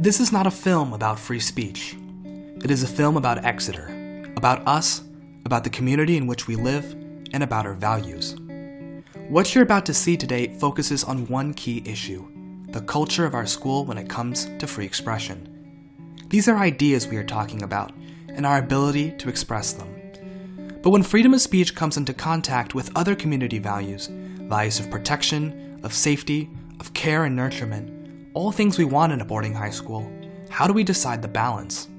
This is not a film about free speech. It is a film about Exeter, about us, about the community in which we live, and about our values. What you're about to see today focuses on one key issue: the culture of our school when it comes to free expression. These are ideas we are talking about, and our ability to express them. But when freedom of speech comes into contact with other community values, values of protection, of safety, of care and nurturement, all things we want in a boarding high school, how do we decide the balance?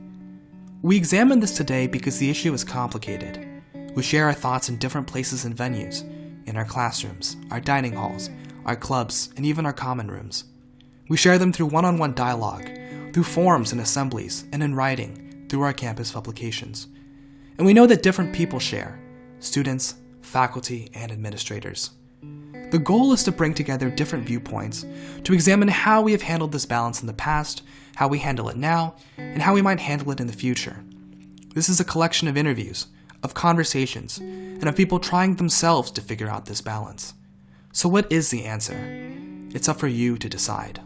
We examine this today because the issue is complicated. We share our thoughts in different places and venues, in our classrooms, our dining halls, our clubs, and even our common rooms. We share them through one-on-one dialogue, through forums and assemblies, and in writing, through our campus publications. And we know that different people share: students, faculty, and administrators. The goal is to bring together different viewpoints to examine how we have handled this balance in the past, how we handle it now, and how we might handle it in the future. This is a collection of interviews, of conversations, and of people trying themselves to figure out this balance. So what is the answer? It's up for you to decide.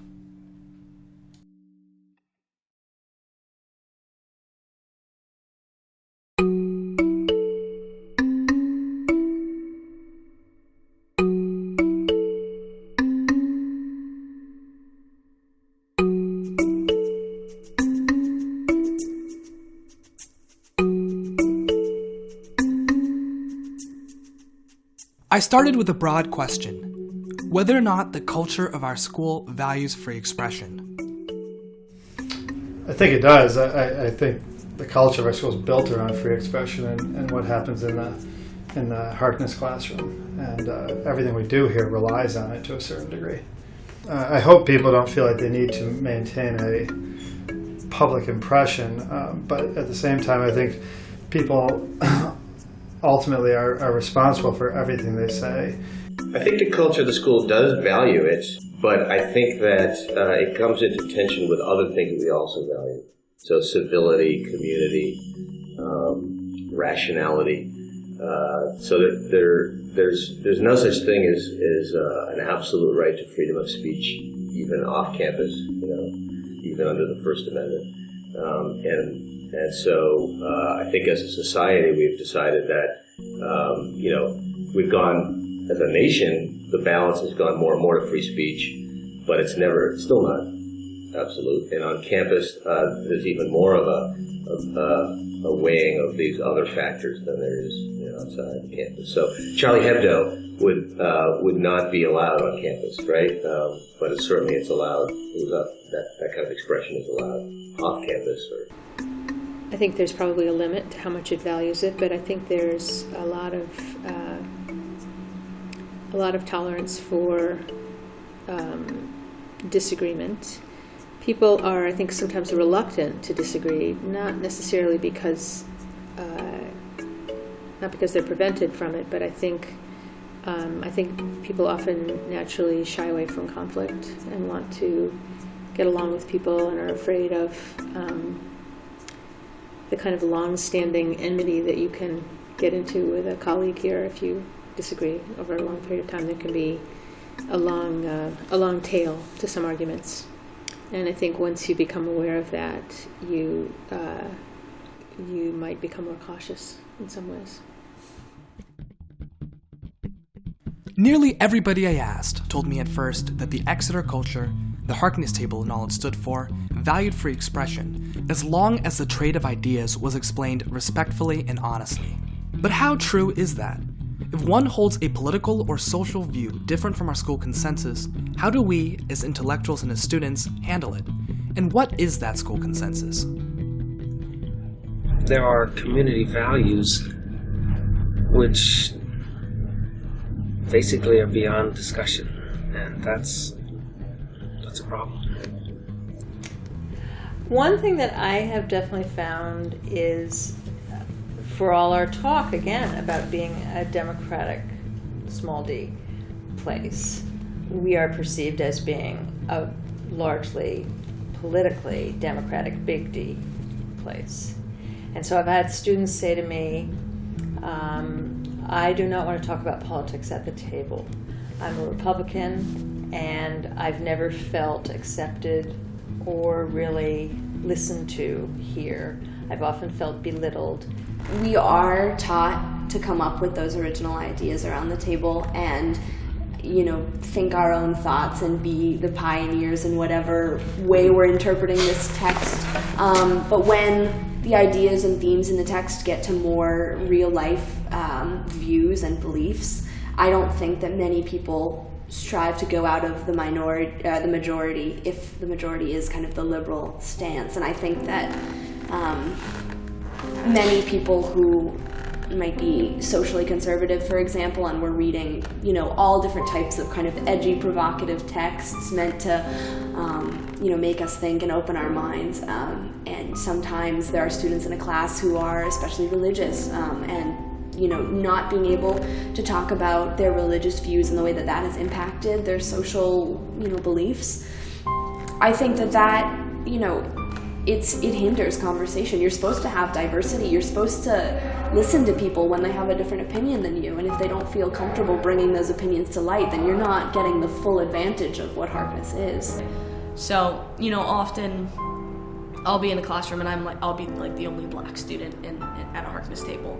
I started with a broad question: whether or not the culture of our school values free expression. I think it does. I think the culture of our school is built around free expression and what happens in the Harkness classroom. And everything we do here relies on it to a certain degree. I hope people don't feel like they need to maintain a public impression, but at the same time, I think people ultimately are responsible for everything they say. I think the culture of the school does value it, but I think that it comes into tension with other things that we also value. So civility, community, rationality. So that there's no such thing as an absolute right to freedom of speech, even off campus, even under the First Amendment. And so I think as a society we've decided that, we've gone, as a nation, the balance has gone more and more to free speech, but it's still not absolute. And on campus, there's even more of a weighing of these other factors than there is outside the campus. So Charlie Hebdo would not be allowed on campus, right? But it's allowed. That kind of expression is allowed off campus. I think there's probably a limit to how much it values it, but I think there's a lot of tolerance for disagreement. People are, I think, sometimes reluctant to disagree, not necessarily because they're prevented from it, but I think people often naturally shy away from conflict and want to get along with people and are afraid of the kind of long-standing enmity that you can get into with a colleague here if you disagree over a long period of time. There can be a long tail to some arguments, and I think once you become aware of that, you might become more cautious in some ways. Nearly everybody I asked told me at first that the Exeter culture, the Harkness table and all it stood for, valued free expression, as long as the trade of ideas was explained respectfully and honestly. But how true is that? If one holds a political or social view different from our school consensus, how do we, as intellectuals and as students, handle it? And what is that school consensus? There are community values which basically are beyond discussion, and that's a problem. One thing that I have definitely found is, for all our talk again about being a democratic, small d, place, we are perceived as being a largely politically democratic, big D place. And so I've had students say to me, I do not want to talk about politics at the table. I'm a Republican, and I've never felt accepted or really listened to here. I've often felt belittled. We are taught to come up with those original ideas around the table and, think our own thoughts and be the pioneers in whatever way we're interpreting this text. But when the ideas and themes in the text get to more real-life views and beliefs, I don't think that many people strive to go out of the majority, if the majority is kind of the liberal stance. And I think that many people who might be socially conservative, for example, and we're reading, all different types of kind of edgy, provocative texts meant to, make us think and open our minds. And sometimes there are students in a class who are especially religious, and not being able to talk about their religious views and the way that that has impacted their social, beliefs. I think that it hinders conversation. You're supposed to have diversity. You're supposed to listen to people when they have a different opinion than you. And if they don't feel comfortable bringing those opinions to light, then you're not getting the full advantage of what Harkness is. So, often I'll be in a classroom and I'll be the only black student at a Harkness table.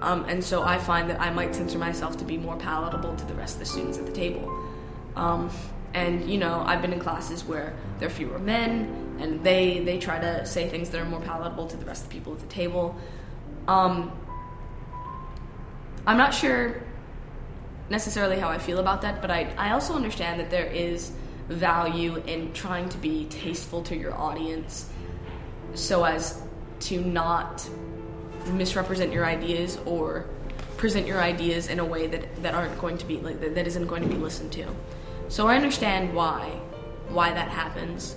And so I find that I might censor myself to be more palatable to the rest of the students at the table. And I've been in classes where there are fewer men, and they try to say things that are more palatable to the rest of the people at the table. I'm not sure necessarily how I feel about that, but I also understand that there is value in trying to be tasteful to your audience so as to not misrepresent your ideas or present your ideas in a way that aren't going to be that isn't going to be listened to. So I understand why that happens.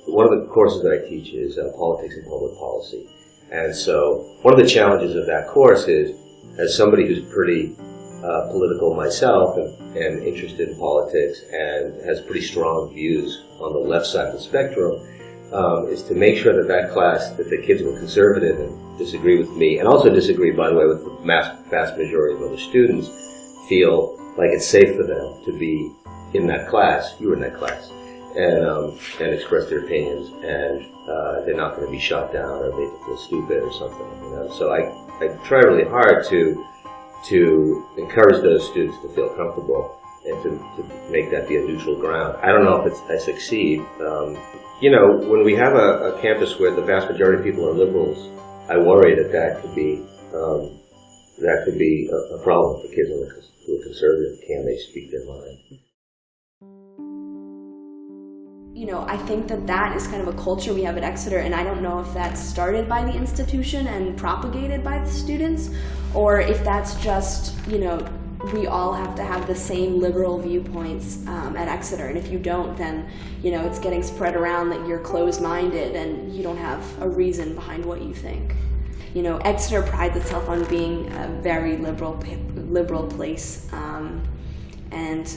One of the courses that I teach is politics and public policy. And so one of the challenges of that course is, as somebody who's pretty political myself and interested in politics and has pretty strong views on the left side of the spectrum, is to make sure that class, that the kids were conservative and disagree with me, and also disagree, by the way, with the vast majority of other students, feel like it's safe for them to be in that class, you were in that class, and express their opinions, and they're not going to be shot down or made to feel stupid or something. So I try really hard to encourage those students to feel comfortable and to make that be a neutral ground. I don't know if I succeed. When we have a campus where the vast majority of people are liberals, I worry that could be a problem for kids who are conservative. Can they speak their mind? I think that is kind of a culture we have at Exeter, and I don't know if that's started by the institution and propagated by the students, or if that's just, we all have to have the same liberal viewpoints at Exeter, and if you don't, then, it's getting spread around that you're closed-minded and you don't have a reason behind what you think. Exeter prides itself on being a very liberal place, and,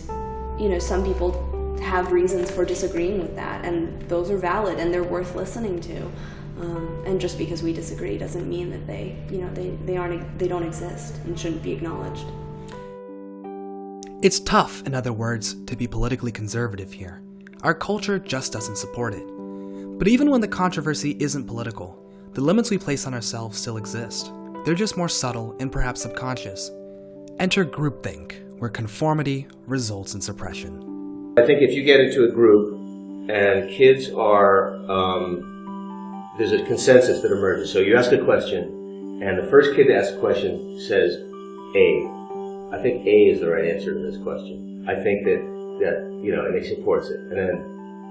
some people have reasons for disagreeing with that, and those are valid and they're worth listening to. And just because we disagree doesn't mean that they don't exist and shouldn't be acknowledged. It's tough, in other words, to be politically conservative here. Our culture just doesn't support it. But even when the controversy isn't political, the limits we place on ourselves still exist. They're just more subtle and perhaps subconscious. Enter groupthink, where conformity results in suppression. I think if you get into a group and kids are, there's a consensus that emerges. So you ask a question, and the first kid to ask a question says A. I think A is the right answer to this question. I think that and he supports it. And then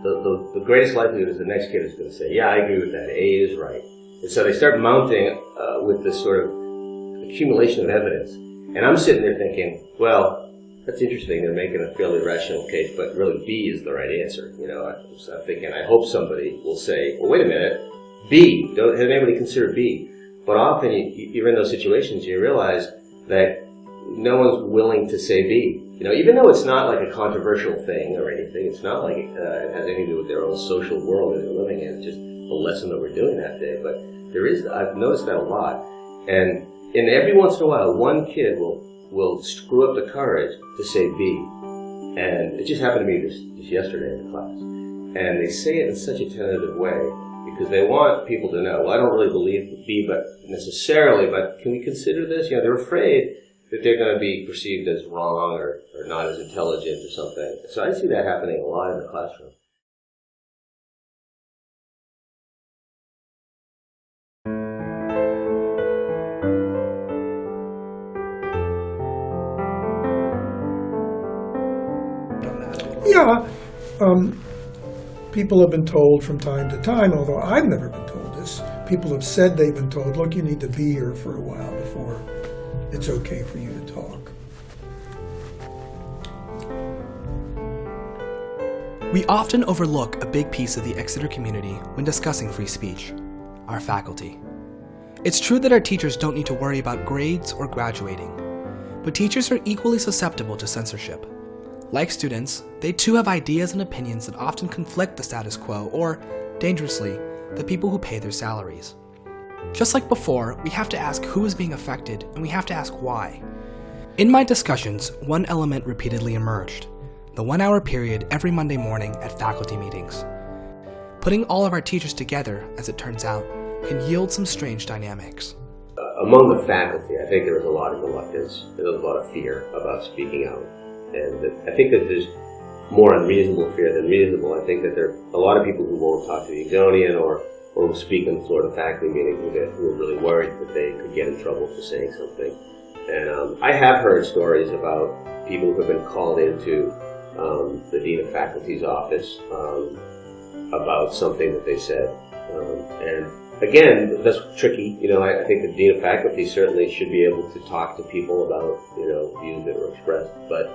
the greatest likelihood is the next kid is going to say, yeah, I agree with that. A is right. And so they start mounting with this sort of accumulation of evidence. And I'm sitting there thinking, well, that's interesting. They're making a fairly rational case, but really B is the right answer. I'm thinking, I hope somebody will say, well, wait a minute, B. Has anybody considered B? But often you're in those situations, you realize that no one's willing to say B. Even though it's not like a controversial thing or anything, it's not like it has anything to do with their own social world that they're living in. It's just a lesson that we're doing that day. But I've noticed that a lot. And every once in a while, one kid will screw up the courage to say B. And it just happened to me this yesterday in the class. and they say it in such a tentative way because they want people to know, well, I don't really believe B, but necessarily, but can we consider this? They're afraid that they're going to be perceived as wrong or not as intelligent or something. So I see that happening a lot in the classroom. Yeah, people have been told from time to time, although I've never been told this, people have said they've been told, look, you need to be here for a while before it's okay for you to talk. We often overlook a big piece of the Exeter community when discussing free speech: our faculty. It's true that our teachers don't need to worry about grades or graduating, but teachers are equally susceptible to censorship. Like students, they too have ideas and opinions that often conflict the status quo or, dangerously, the people who pay their salaries. Just like before, we have to ask who is being affected, and we have to ask why. In my discussions, one element repeatedly emerged: the 1-hour period every Monday morning at faculty meetings. Putting all of our teachers together, as it turns out, can yield some strange dynamics. Among the faculty, I think there was a lot of reluctance, there was a lot of fear about speaking out. And I think that there's more unreasonable fear than reasonable. I think that there are a lot of people who won't talk to the Exonian or will speak on the floor of the faculty meeting who are really worried that they could get in trouble for saying something. And I have heard stories about people who have been called into the Dean of Faculty's office about something that they said. And again, that's tricky. I think the Dean of Faculty certainly should be able to talk to people about, views that were expressed. But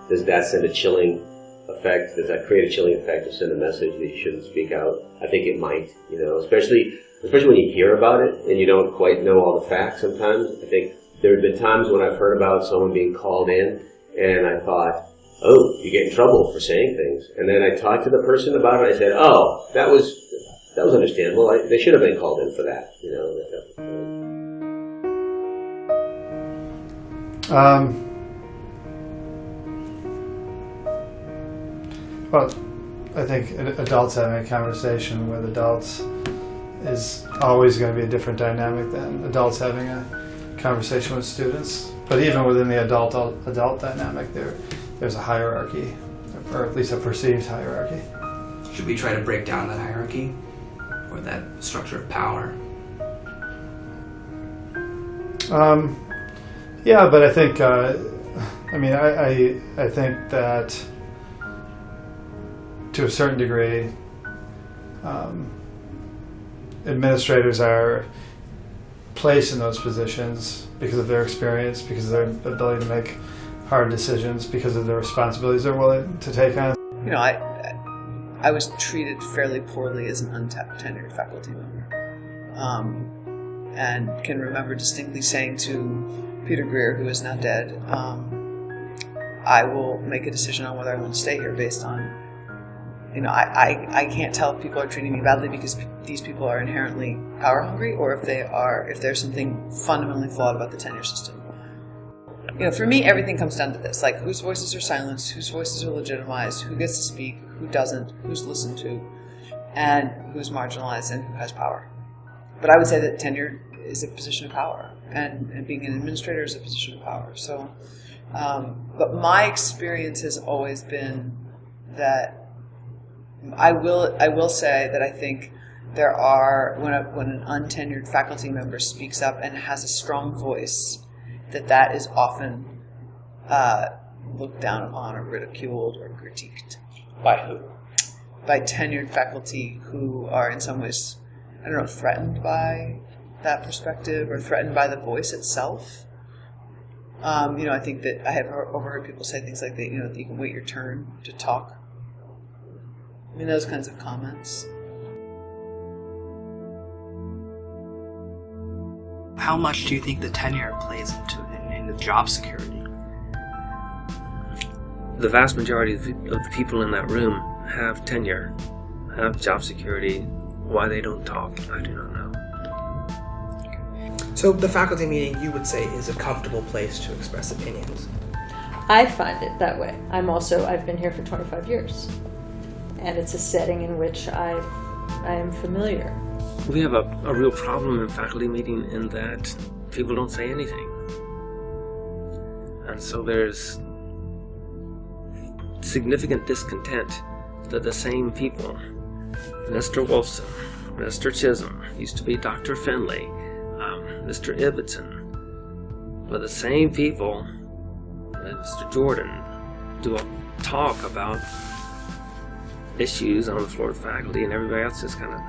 does that send a chilling effect? Does that create a chilling effect to send a message that you shouldn't speak out? I think it might, especially when you hear about it and you don't quite know all the facts sometimes. I think there have been times when I've heard about someone being called in and I thought, oh, you get in trouble for saying things. And then I talked to the person about it and I said, oh, that was understandable. They should have been called in for that, Well, I think adults having a conversation with adults is always going to be a different dynamic than adults having a conversation with students. But even within the adult dynamic, there's a hierarchy, or at least a perceived hierarchy. Should we try to break down that hierarchy or that structure of power? Yeah, but I think, I think that to a certain degree, administrators are placed in those positions because of their experience, because of their ability to make hard decisions, because of the responsibilities they're willing to take on. I was treated fairly poorly as an untenured faculty member, and can remember distinctly saying to Peter Greer, who is now dead, I will make a decision on whether I want to stay here based on, I can't tell if people are treating me badly because these people are inherently power hungry, or if there's something fundamentally flawed about the tenure system. For me, everything comes down to this, like whose voices are silenced, whose voices are legitimized, who gets to speak, who doesn't, who's listened to, and who's marginalized and who has power. But I would say that tenure is a position of power, and being an administrator is a position of power. So, but my experience has always been that I will say that I think there are, when an untenured faculty member speaks up and has a strong voice, that is often looked down upon or ridiculed or critiqued. By who? By tenured faculty who are in some ways, threatened by that perspective or threatened by the voice itself. I think that I have overheard people say things like that, that you can wait your turn to talk. Those kinds of comments. How much do you think the tenure plays in the job security? The vast majority of the people in that room have tenure, have job security. Why they don't talk, I do not know. So the faculty meeting, you would say, is a comfortable place to express opinions? I find it that way. I've been here for 25 years. and it's a setting in which I am familiar. We have a real problem in faculty meeting in that people don't say anything. And so there's significant discontent that the same people, Mr. Wolfson, Mr. Chisholm, used to be Dr. Finley, Mr. Ibbotson, but the same people, Mr. Jordan, do a talk about issues on the floor of the faculty, and everybody else just kind of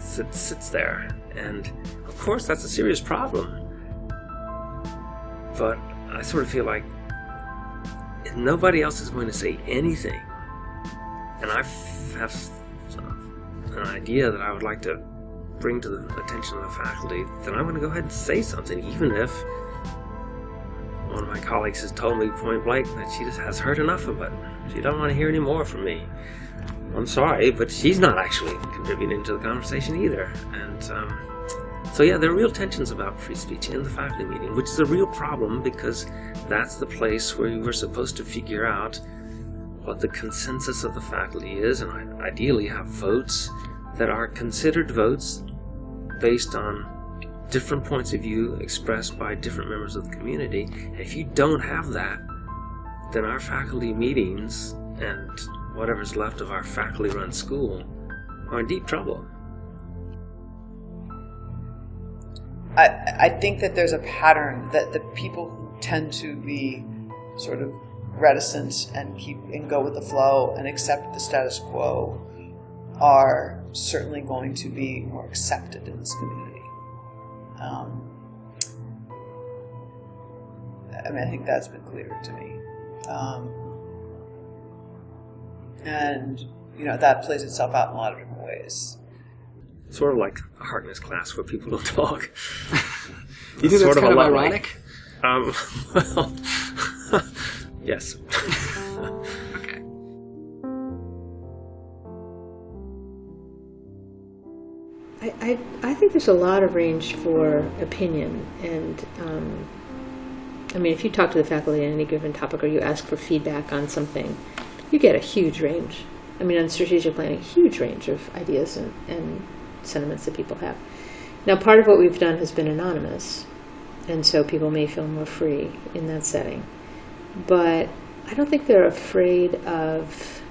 sits there. And of course that's a serious problem, but I sort of feel like if nobody else is going to say anything, and I have an idea that I would like to bring to the attention of the faculty, then I'm going to go ahead and say something, even if one of my colleagues has told me point blank that she just has heard enough of it. She doesn't want to hear any more from me. I'm sorry, but she's not actually contributing to the conversation either. And so yeah, there are real tensions about free speech in the faculty meeting, which is a real problem because that's the place where we're supposed to figure out what the consensus of the faculty is, and ideally have votes that are considered votes based on different points of view expressed by different members of the community. And if you don't have that, then our faculty meetings and whatever's left of our faculty-run school are in deep trouble. I think that there's a pattern that the people who tend to be sort of reticent and go with the flow and accept the status quo are certainly going to be more accepted in this community. I think that's been clear to me. And, that plays itself out in a lot of different ways. Sort of like a Harkness class where people don't talk. Do you think that's kind of ironic? Well, yes. Okay. I think there's a lot of range for opinion, and if you talk to the faculty on any given topic or you ask for feedback on something, you get a huge range. On strategic planning, a huge range of ideas and sentiments that people have. Now, part of what we've done has been anonymous, and so people may feel more free in that setting. But I don't think they're afraid of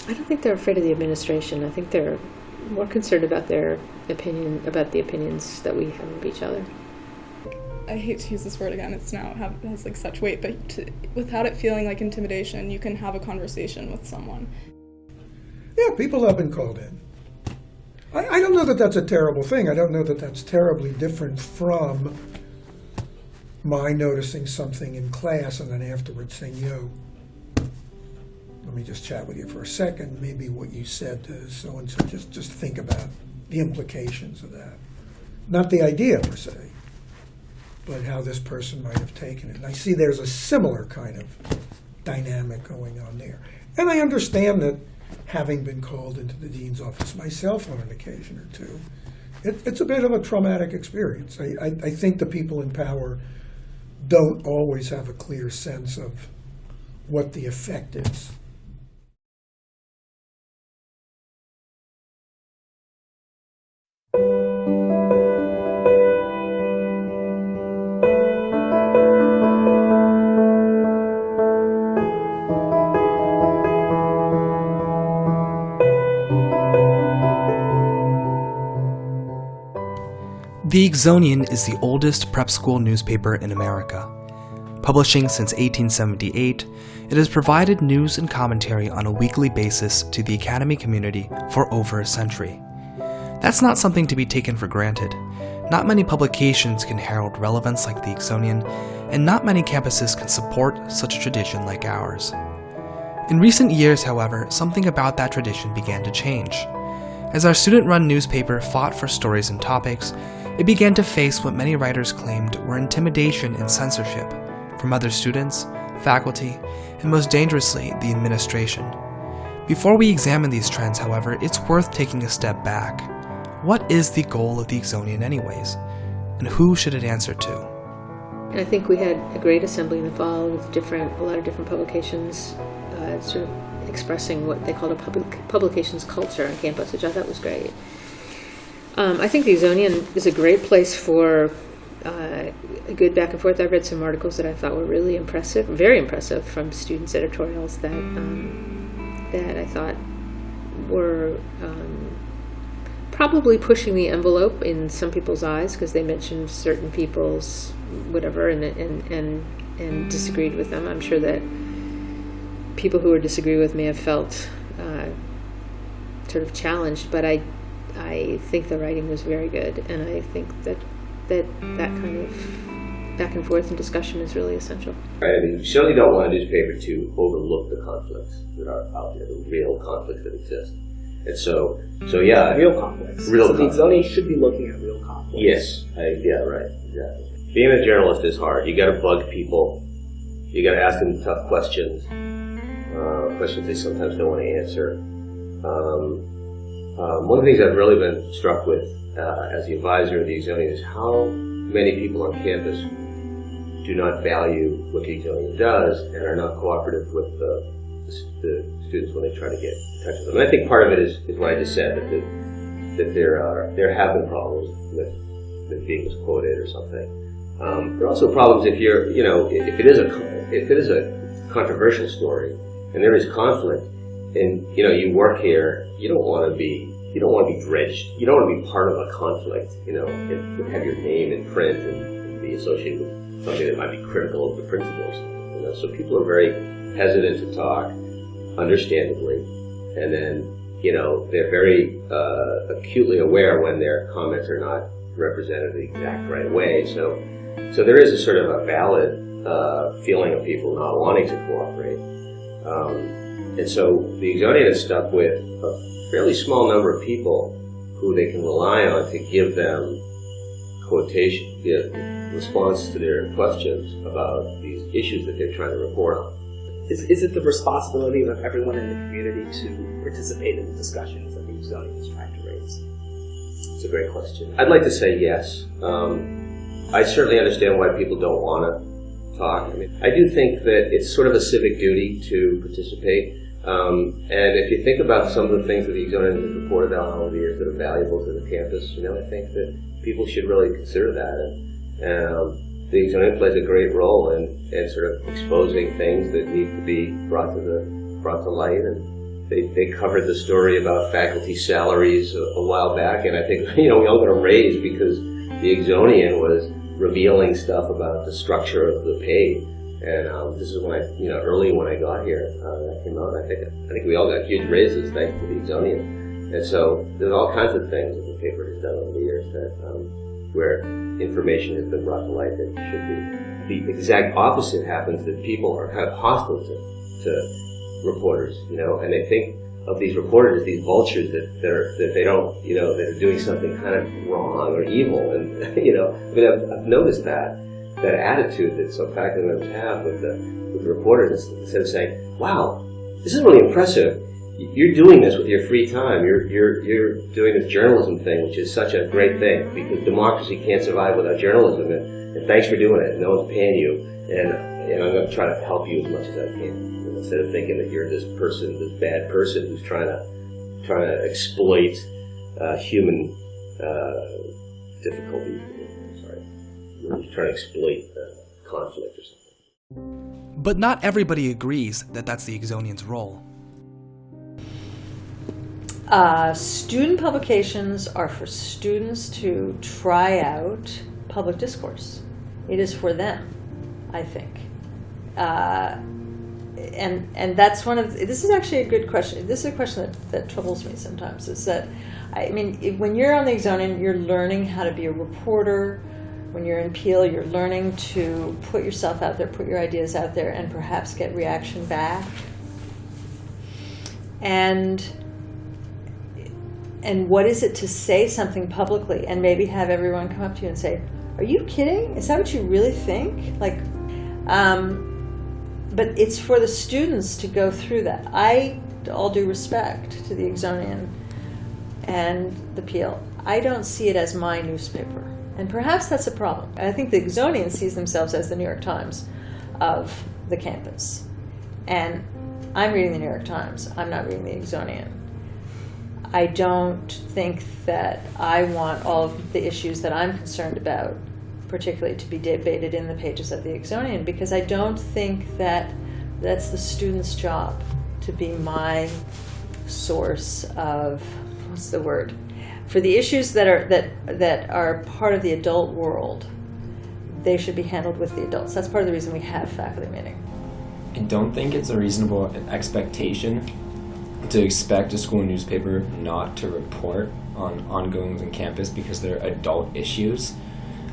the administration. I think they're more concerned about their opinion, about the opinions that we have of each other. I hate to use this word again, it has like such weight, but without it feeling like intimidation, you can have a conversation with someone. Yeah, people have been called in. I don't know that that's a terrible thing. I don't know that that's terribly different from my noticing something in class and then afterwards saying, let me just chat with you for a second. Maybe what you said to so-and-so, just think about the implications of that. Not the idea per se, but how this person might have taken it. And I see there's a similar kind of dynamic going on there. And I understand that having been called into the dean's office myself on an occasion or two, it's a bit of a traumatic experience. I think the people in power don't always have a clear sense of what the effect is. The Exonian is the oldest prep school newspaper in America. Publishing since 1878, it has provided news and commentary on a weekly basis to the academy community for over a century. That's not something to be taken for granted. Not many publications can herald relevance like the Exonian, and not many campuses can support such a tradition like ours. In recent years, however, something about that tradition began to change. As our student-run newspaper fought for stories and topics, it began to face what many writers claimed were intimidation and censorship from other students, faculty, and most dangerously, the administration. Before we examine these trends, however, it's worth taking a step back. What is the goal of the Exonian anyways? And who should it answer to? I think we had a great assembly in the fall with a lot of different publications, sort of expressing what they called a publications culture on campus, which I thought was great. I think the Exonian is a great place for a good back and forth. I read some articles that I thought were really impressive, very impressive, from students' editorials that I thought were probably pushing the envelope in some people's eyes, because they mentioned certain people's whatever and disagreed with them. I'm sure that people who were disagree with me have felt sort of challenged, but I think the writing was very good, and I think that kind of back and forth and discussion is really essential. Right. I mean, you certainly don't want a newspaper to overlook the conflicts that are out there, the real conflicts that exist. And so yeah. Real conflicts. Real so conflicts. The Exonian should be looking at real conflicts. Yes. Yeah, right. Exactly. Being a journalist is hard. You got to bug people. You got to ask them tough questions. Questions they sometimes don't want to answer. One of the things I've really been struck with as the advisor of the Exonian is how many people on campus do not value what the Exonian does and are not cooperative with the students when they try to get in touch with them. And I think part of it is what I just said, that there have been problems with being misquoted or something. There are also problems if if it is a controversial story and there is conflict, and you work here, you don't want to be dredged. You don't want to be part of a conflict. And have your name in print and be associated with something that might be critical of the principles. So people are very hesitant to talk, understandably, and then they're very acutely aware when their comments are not represented the exact right way. So there is a sort of a valid feeling of people not wanting to cooperate. And so the Exonian is stuck with a fairly small number of people who they can rely on to give them response to their questions about these issues that they're trying to report on. Is it the responsibility of everyone in the community to participate in the discussions that the Exonian is trying to raise? It's a great question. I'd like to say yes. I certainly understand why people don't want to talk. I mean, I do think that it's sort of a civic duty to participate. And if you think about some of the things that the Exonian has reported out over the years that are valuable to the campus, I think that people should really consider that. And the Exonian plays a great role in sort of exposing things that need to be brought to light. And they covered the story about faculty salaries a while back, and I think we all got a raise because the Exonian was revealing stuff about the structure of the pay. And this is when early when I got here, that came out. I think we all got huge raises thanks to the Exonian. And so there's all kinds of things that the paper has done over the years that where information has been brought to light that should be. The exact opposite happens, that people are kind of hostile to reporters, and they think of these reporters as these vultures that they don't, that are doing something kind of wrong or evil. And I've noticed that attitude that some faculty members have with the reporters, instead of saying, "Wow, this is really impressive. You're doing this with your free time. You're doing this journalism thing, which is such a great thing, because democracy can't survive without journalism. And thanks for doing it. No one's paying you, and I'm going to try to help you as much as I can." Instead of thinking that you're this bad person who's trying to exploit human difficulty. Who's trying to exploit conflict or something. But not everybody agrees that that's the Exonian's role. Student publications are for students to try out public discourse. It is for them, I think. And that's this is actually a good question. This is a question that troubles me sometimes, is that, when you're on the Exonian, you're learning how to be a reporter. When you're in Peel, you're learning to put yourself out there, put your ideas out there, and perhaps get reaction back. And what is it to say something publicly and maybe have everyone come up to you and say, "Are you kidding? Is that what you really think?" But it's for the students to go through that. All due respect to the Exonian and the Peel, I don't see it as my newspaper. And perhaps that's a problem. I think the Exonian sees themselves as the New York Times of the campus. And I'm reading the New York Times. I'm not reading the Exonian. I don't think that I want all of the issues that I'm concerned about, particularly to be debated in the pages of the Exonian, because I don't think that that's the student's job to be my source of, what's the word? For the issues that are part of the adult world, they should be handled with the adults. That's part of the reason we have faculty meeting. I don't think it's a reasonable expectation to expect a school newspaper not to report on ongoings on campus because they're adult issues.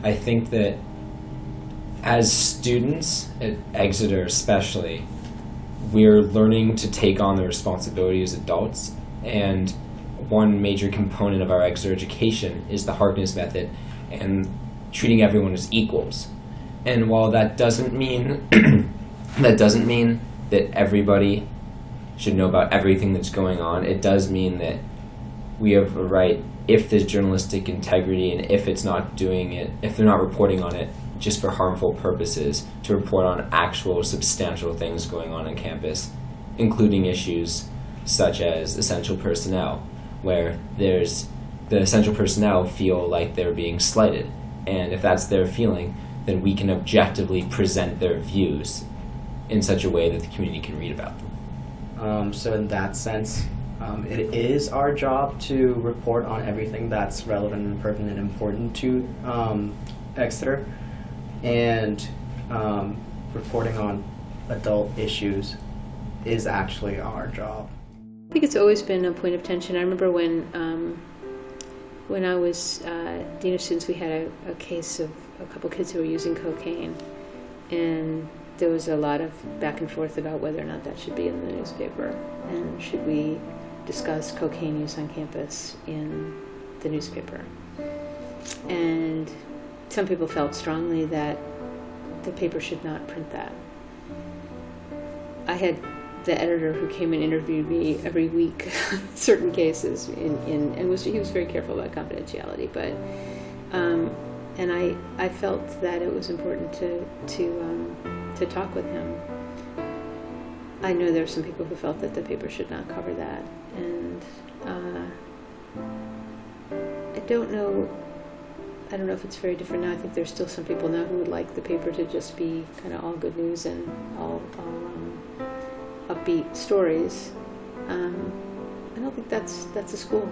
I think that as students at Exeter especially, we're learning to take on the responsibility as adults, and one major component of our Exeter education is the Harkness method and treating everyone as equals. And while that doesn't mean that everybody should know about everything that's going on, it does mean that we have a right, if there's journalistic integrity and if it's not doing it, if they're not reporting on it just for harmful purposes, to report on actual substantial things going on campus, including issues such as essential personnel, where the essential personnel feel like they're being slighted. And if that's their feeling, then we can objectively present their views in such a way that the community can read about them. So in that sense, it is our job to report on everything that's relevant and pertinent and important to Exeter, and reporting on adult issues is actually our job. I think it's always been a point of tension. I remember when I was dean of students, we had a case of a couple kids who were using cocaine, and there was a lot of back and forth about whether or not that should be in the newspaper, and should we discuss cocaine use on campus in the newspaper. And some people felt strongly that the paper should not print that. I had the editor who came and interviewed me every week on certain cases, and he was very careful about confidentiality, but and I felt that it was important to talk with him. I know there are some people who felt that the paper should not cover that, and I don't know if it's very different now. I think there's still some people now who would like the paper to just be kind of all good news and all upbeat stories. I don't think that's a school.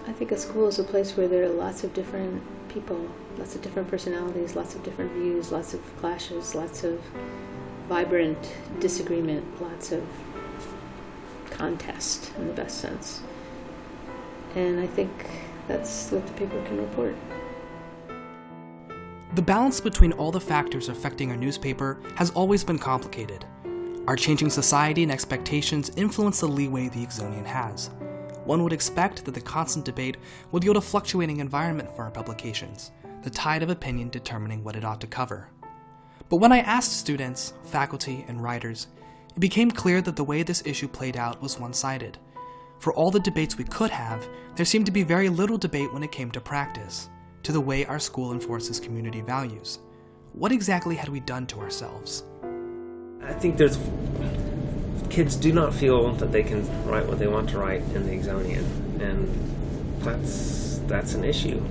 I think a school is a place where there are lots of different people, lots of different personalities, lots of different views, lots of clashes, lots of vibrant disagreement, lots of contest in the best sense. And I think that's what the paper can report. The balance between all the factors affecting our newspaper has always been complicated. Our changing society and expectations influence the leeway the Exonian has. One would expect that the constant debate would yield a fluctuating environment for our publications, the tide of opinion determining what it ought to cover. But when I asked students, faculty, and writers, it became clear that the way this issue played out was one-sided. For all the debates we could have, there seemed to be very little debate when it came to practice, to the way our school enforces community values. What exactly had we done to ourselves? I think kids do not feel that they can write what they want to write in the Exonian, and that's an issue.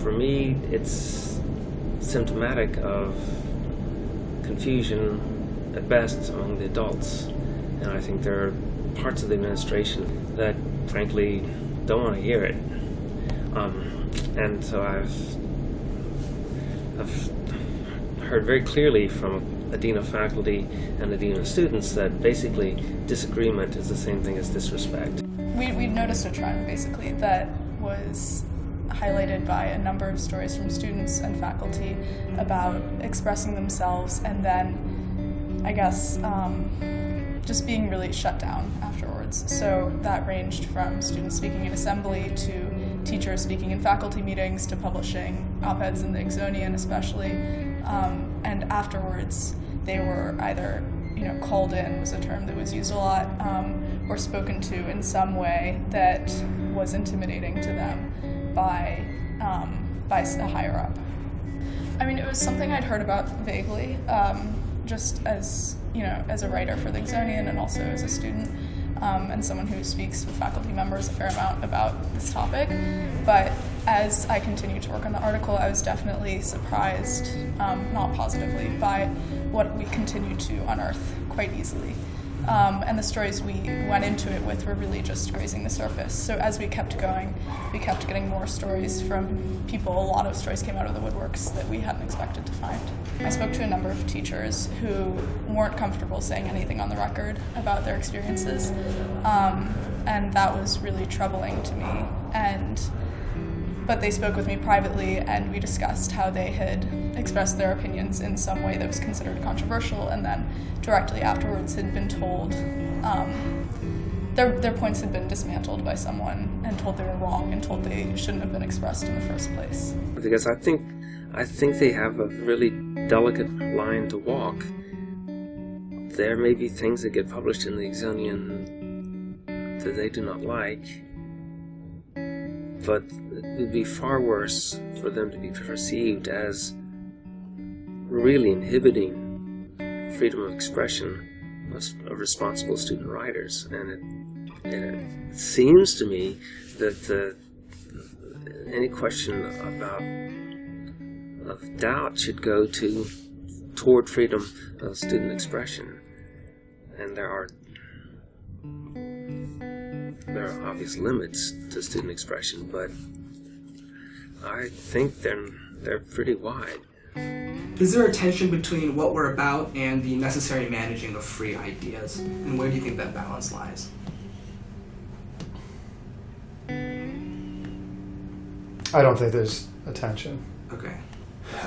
For me, it's symptomatic of confusion at best among the adults, and I think there are parts of the administration that frankly don't want to hear it. And so I've heard very clearly from a dean of faculty and a dean of students that basically disagreement is the same thing as disrespect. We noticed a trend basically that was highlighted by a number of stories from students and faculty about expressing themselves and then, I guess, just being really shut down afterwards. So that ranged from students speaking in assembly to teachers speaking in faculty meetings to publishing op-eds in the Exonian especially. And afterwards, they were either, called in was a term that was used a lot, or spoken to in some way that was intimidating to them by by a higher up. I mean, it was something I'd heard about vaguely, just as, as a writer for the Exonian and also as a student, and someone who speaks with faculty members a fair amount about this topic. But as I continued to work on the article, I was definitely surprised, not positively, by what we continued to unearth quite easily. And the stories we went into it with were really just grazing the surface. So as we kept going, we kept getting more stories from people. A lot of stories came out of the woodworks that we hadn't expected to find. I spoke to a number of teachers who weren't comfortable saying anything on the record about their experiences, and that was really troubling to me. But they spoke with me privately, and we discussed how they had expressed their opinions in some way that was considered controversial, and then directly afterwards had been told their points had been dismantled by someone and told they were wrong and told they shouldn't have been expressed in the first place. Because I think they have a really delicate line to walk. There may be things that get published in the Exonian that they do not like, but it would be far worse for them to be perceived as really inhibiting freedom of expression of responsible student writers. And it seems to me that any question of doubt should go toward freedom of student expression. And there are obvious limits to student expression, but I think they're pretty wide. Is there a tension between what we're about and the necessary managing of free ideas? And where do you think that balance lies? I don't think there's a tension. Okay.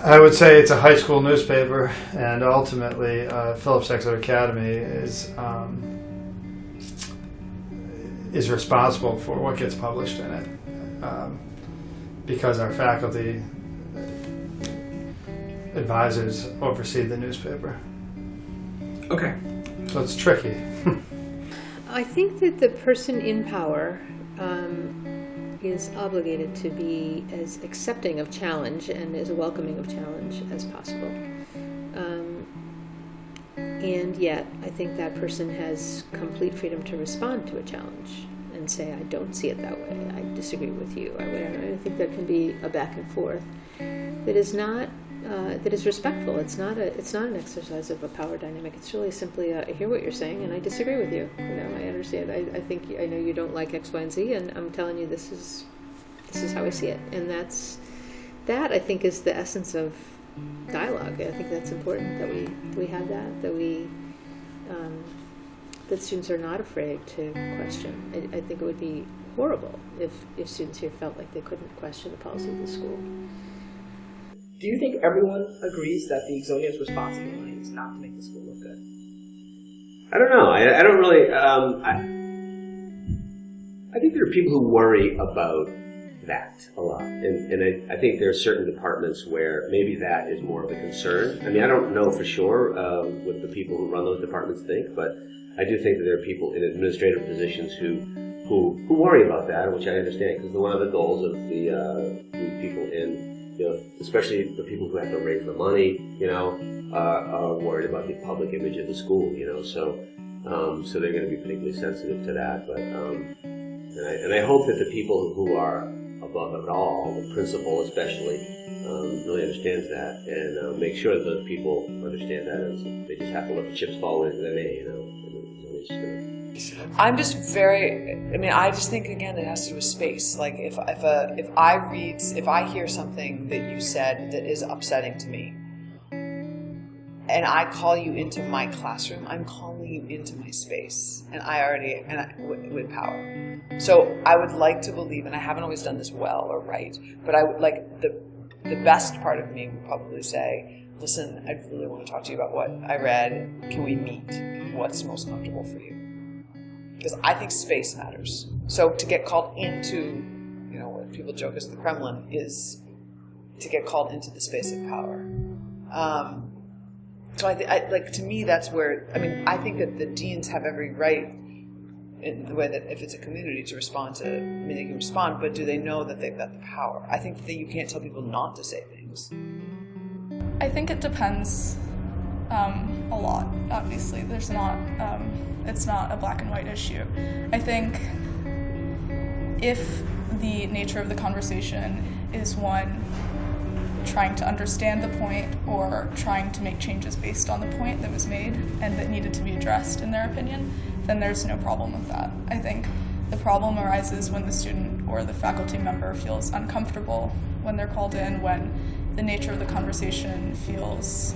I would say it's a high school newspaper, and ultimately Phillips Exeter Academy is responsible for what gets published in it, because our faculty advisors oversee the newspaper. Okay. So it's tricky. I think that the person in power is obligated to be as accepting of challenge and as welcoming of challenge as possible. And yet, I think that person has complete freedom to respond to a challenge and say, I don't see it that way, I disagree with you, or whatever. I think there can be a back and forth that is not, that is respectful. It's not an exercise of a power dynamic. It's really simply, I hear what you're saying and I disagree with you. I understand. I know you don't like X, Y, and Z, and I'm telling you this is how I see it. And that I think is the essence of dialogue. I think that's important that we have that students are not afraid to question. I think it would be horrible if students here felt like they couldn't question the policy of the school. Do you think everyone agrees that the Exonian's responsibility is not to make the school look good? I don't know. I don't really. I think there are people who worry about that a lot, and I think there are certain departments where maybe that is more of a concern. I mean, I don't know for sure what the people who run those departments think, but I do think that there are people in administrative positions who worry about that, which I understand, because one of the goals of the people in, especially the people who have to raise the money, are worried about the public image of the school, so they're going to be particularly sensitive to that. But and I hope that the people who are above it all, the principal especially, really understands that and make sure that those people understand that, and they just have to let the chips fall into their name, I'm just I just think, again, it has to do with space. Like if I hear something that you said that is upsetting to me, and I call you into my classroom, I'm calling you into my space, with power. So I would like to believe, and I haven't always done this well or right, but I would like the best part of me would probably say, listen, I really want to talk to you about what I read. Can we meet? What's most comfortable for you? Because I think space matters. So to get called into, what people joke as the Kremlin, is to get called into the space of power. So to me, that's where, I think that the deans have every right in the way that if it's a community to respond to, I mean, they can respond, but do they know that they've got the power? I think that you can't tell people not to say things. I think it depends a lot, obviously. There's not, it's not a black and white issue. I think if the nature of the conversation is one trying to understand the point or trying to make changes based on the point that was made and that needed to be addressed in their opinion, then there's no problem with that. I think the problem arises when the student or the faculty member feels uncomfortable when they're called in, when the nature of the conversation feels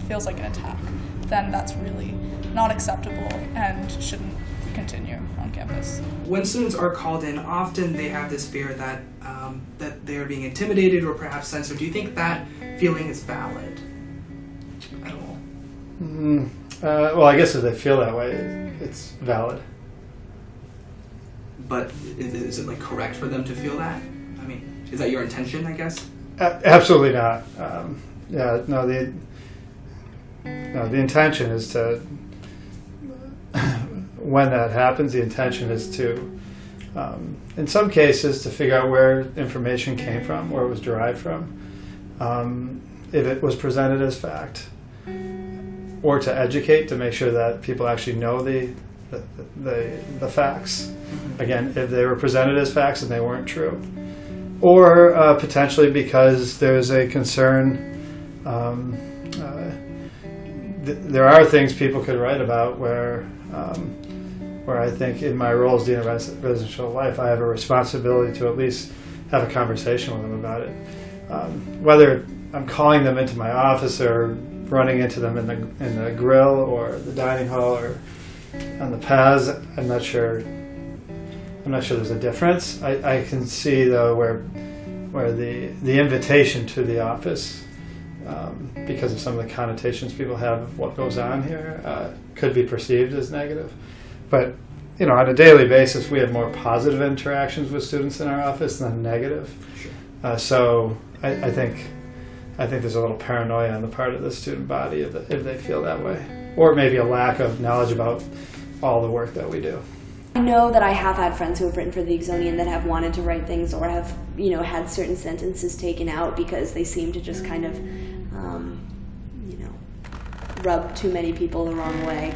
like an attack. Then that's really not acceptable and shouldn't continue on campus. When students are called in, often they have this fear that that they're being intimidated or perhaps censored. Do you think that feeling is valid at all? Well, I guess if they feel that way, it's valid. But is it like correct for them to feel that? I mean, is that your intention, I guess? Absolutely not. The intention is to, when that happens, the intention is to, in some cases, to figure out where information came from, where it was derived from, if it was presented as fact, or to educate, to make sure that people actually know the facts. Again, if they were presented as facts and they weren't true. Or potentially because there's a concern, there are things people could write about where I think in my role as Dean of Residential Life, I have a responsibility to at least have a conversation with them about it. Whether I'm calling them into my office or running into them in the grill or the dining hall or on the paths, I'm not sure there's a difference. I can see though where the invitation to the office, because of some of the connotations people have of what goes on here, could be perceived as negative. But on a daily basis, we have more positive interactions with students in our office than negative. Sure. So I think there's a little paranoia on the part of the student body if they feel that way, or maybe a lack of knowledge about all the work that we do. I know that I have had friends who have written for the Exonian that have wanted to write things or have, had certain sentences taken out because they seem to just kind of, rub too many people the wrong way.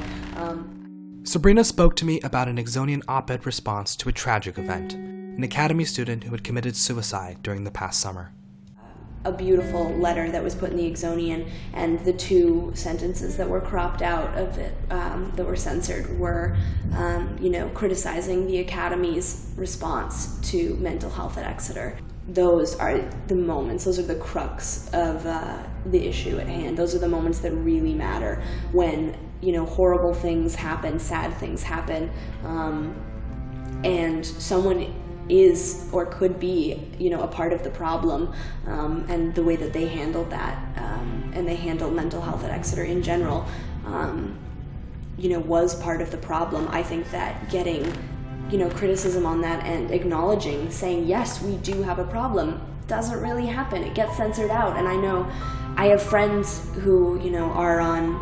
Sabrina spoke to me about an Exonian op-ed response to a tragic event, an Academy student who had committed suicide during the past summer. A beautiful letter that was put in the Exonian, and the two sentences that were cropped out of it that were censored were, criticizing the Academy's response to mental health at Exeter. Those are the moments, those are the crux of the issue at hand. Those are the moments that really matter when, horrible things happen, sad things happen, and someone is or could be, a part of the problem, and the way that they handled that, and they handled mental health at Exeter in general, was part of the problem. I think that getting, criticism on that and acknowledging, saying, yes, we do have a problem, doesn't really happen. It gets censored out. And I know I have friends who, are on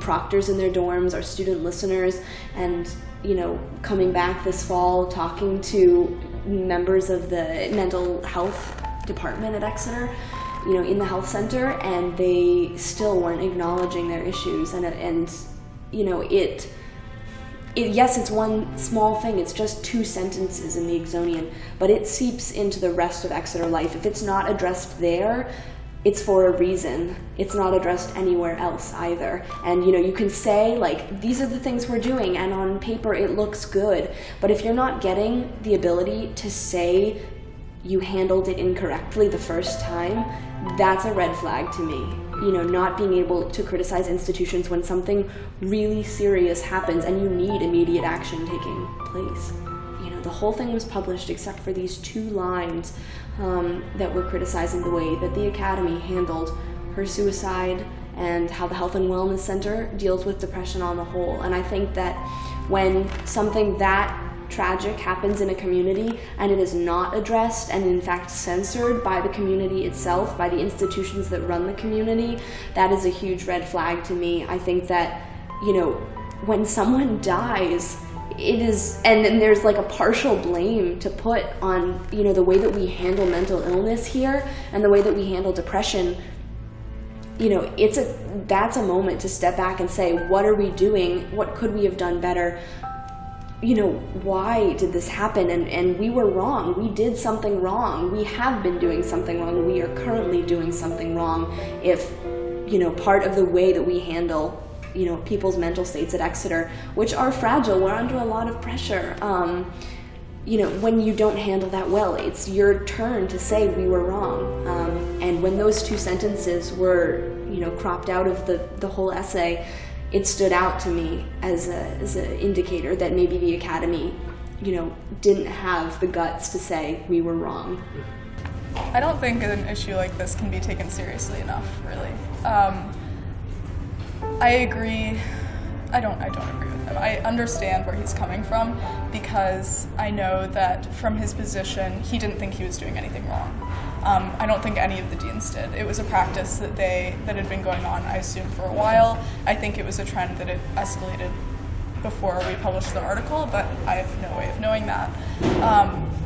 proctors in their dorms, are student listeners, and coming back this fall, talking to members of the mental health department at Exeter, in the health center, and they still weren't acknowledging their issues. Yes, it's one small thing. It's just two sentences in the Exonian, but it seeps into the rest of Exeter life. If it's not addressed there, it's for a reason. It's not addressed anywhere else either. And you can say, these are the things we're doing, and on paper it looks good. But if you're not getting the ability to say you handled it incorrectly the first time, that's a red flag to me. Not being able to criticize institutions when something really serious happens and you need immediate action taking place. The whole thing was published except for these 2 lines that were criticizing the way that the Academy handled her suicide and how the Health and Wellness Center deals with depression on the whole. And I think that when something that tragic happens in a community and it is not addressed and in fact censored by the community itself, by the institutions that run the community, that is a huge red flag to me. I think that, when someone dies, it is, and then there's like a partial blame to put on, you know, the way that we handle mental illness here and the way that we handle depression. You know, that's a moment to step back and say, what are we doing? What could we have done better? You know, why did this happen? And we were wrong. We did something wrong. We have been doing something wrong. We are currently doing something wrong. If, you know, part of the way that we handle, you know, people's mental states at Exeter, which are fragile, we're under a lot of pressure. You know, when you don't handle that well, it's your turn to say we were wrong. And when those two sentences were, you know, cropped out of the whole essay, it stood out to me as an indicator that maybe the Academy, you know, didn't have the guts to say we were wrong. I don't think an issue like this can be taken seriously enough, really. I agree. I don't agree with him. I understand where he's coming from because I know that from his position, he didn't think he was doing anything wrong. I don't think any of the deans did. It was a practice that had been going on, I assume, for a while. I think it was a trend that had escalated before we published the article, but I have no way of knowing that.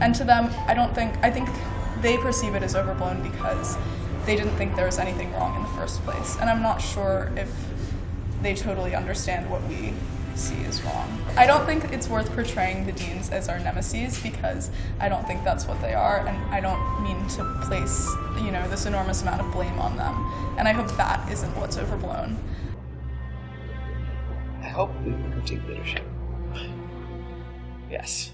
And to them, I think they perceive it as overblown because they didn't think there was anything wrong in the first place. And I'm not sure if they totally understand what we see as wrong. I don't think it's worth portraying the deans as our nemesis because I don't think that's what they are, and I don't mean to place, you know, this enormous amount of blame on them. And I hope that isn't what's overblown. I hope we can critique leadership. Yes.